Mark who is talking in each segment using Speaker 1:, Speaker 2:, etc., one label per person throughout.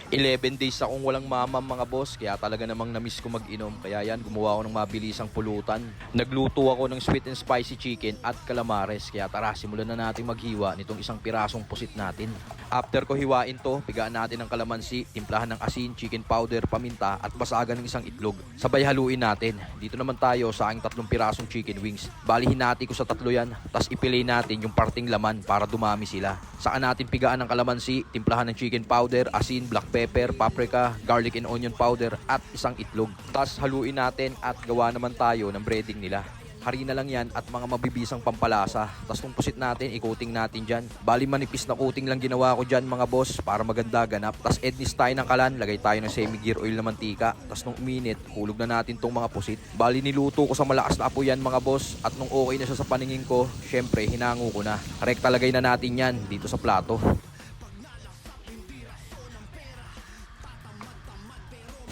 Speaker 1: 11 days akong walang mamam mga boss, kaya talaga namang namiss ko mag-inom. Kaya yan, gumawa ako ng mabilisang pulutan. Nagluto ako ng sweet and spicy chicken at calamares. Kaya tara, simulan na natin maghiwa nitong isang pirasong pusit natin. After ko hiwain to, pigaan natin ng kalamansi, timplahan ng asin, chicken powder, paminta at basagan ng isang itlog. Sabay haluin natin. Dito naman tayo sa aking 3 pirasong chicken wings. Bali hinati ko sa 3 yan, tas ipilay natin yung parting laman para dumami sila. Saan natin pigaan ng kalamansi, timplahan ng chicken powder, asin, black pepper, paprika, garlic and onion powder at isang itlog. Tas haluin natin at gawa naman tayo ng breading nila. Harina lang yan at mga mabibisang pampalasa. Tas kung pusit natin, i-coating natin dyan. Bali manipis na coating lang ginawa ko dyan mga boss para maganda ganap. Tas ednis tayo ng kalan, lagay tayo ng semi-gear oil na mantika. Tas nung uminit, hulog na natin tong mga pusit. Bali niluto ko sa malakas na apoy yan mga boss. At nung okay na siya sa paningin ko, syempre hinango ko na. Rekta lagay na natin yan dito sa plato.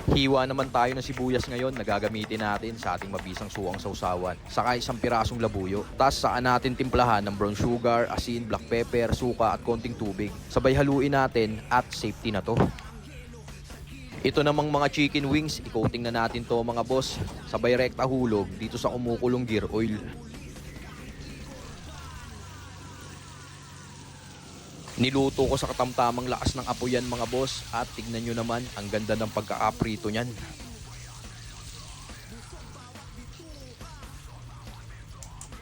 Speaker 1: Hiwa naman tayo ng sibuyas ngayon na gagamitin natin sa ating mabisang suwang sausawan. Saka isang pirasong labuyo. Tapos saan natin timplahan ng brown sugar, asin, black pepper, suka at konting tubig. Sabay haluin natin at safety na to. Ito namang mga chicken wings, i-coating na natin to mga boss. Sabay rekta hulog dito sa kumukulong gear oil. Niluto ko sa katamtamang lakas ng apoy yan mga boss at tignan nyo naman ang ganda ng pagkakaprito nyan.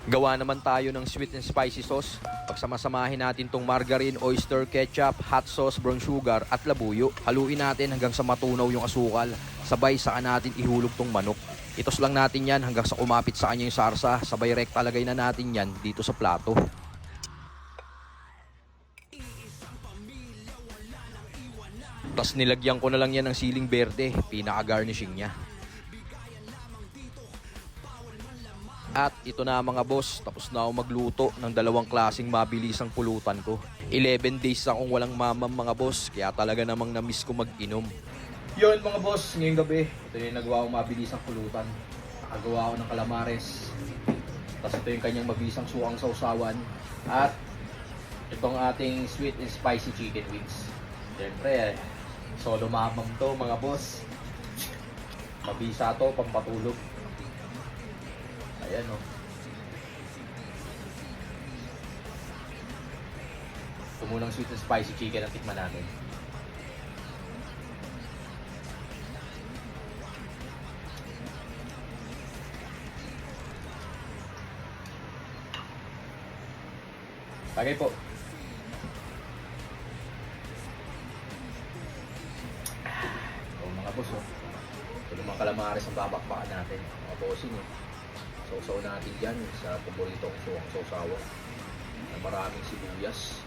Speaker 1: Gawa naman tayo ng sweet and spicy sauce. Pagsamasamahin natin tong margarine, oyster, ketchup, hot sauce, brown sugar at labuyo. Haluin natin hanggang sa matunaw yung asukal. Sabay saan natin ihulog tong manok. Itos lang natin yan hanggang sa umapit sa kanya yung sarsa. Sabay rekta lagay na natin yan dito sa plato. Tapos nilagyan ko na lang yan ng siling berde, pinaka-garnishing niya. At ito na mga boss, tapos na ako magluto ng 2 klaseng mabilisang pulutan ko. 11 days akong walang mamam mga boss, kaya talaga namang namiss ko mag-inom. Yun mga boss, ngayong gabi, ito yung nagawa kong mabilisang pulutan. Nakagawa ko ng calamares. Tapos ito yung kanyang mabilisang suwang sausawan. At itong ating sweet and spicy chicken wings. Siyempre, solo mamam to mga boss. Mabisa to, pampatulog. Ayan o. Ito munang sweet and spicy chicken ang tikman natin. Tagay po. Boss, oh. Ito naman calamares ang babakbakan natin, mga bossing. Sausaw natin dyan sa paborito kong suwang sausawan na maraming sibuyas.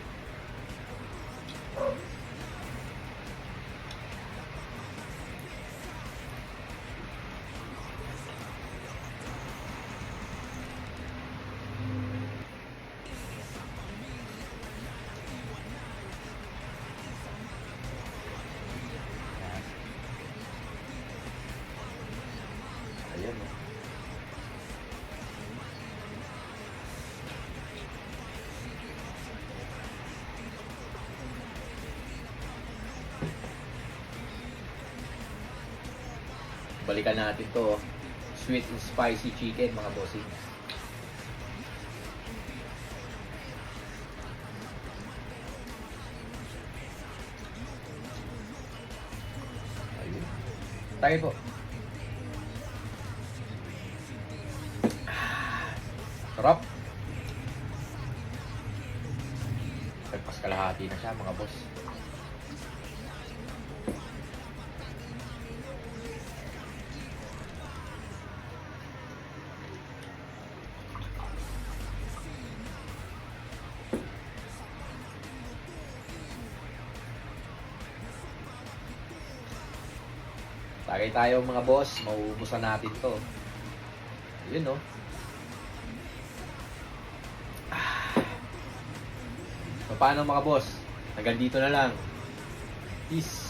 Speaker 1: Ayan, oh. Balikan natin to, oh. Sweet and spicy chicken mga bossing. Ayun. Tayo po. Sarap. Pagpas kalahati na siya mga boss. Tagay tayo mga boss, mauubusan natin to. Yun no. So paano mga boss? Hanggang dito na lang. Peace.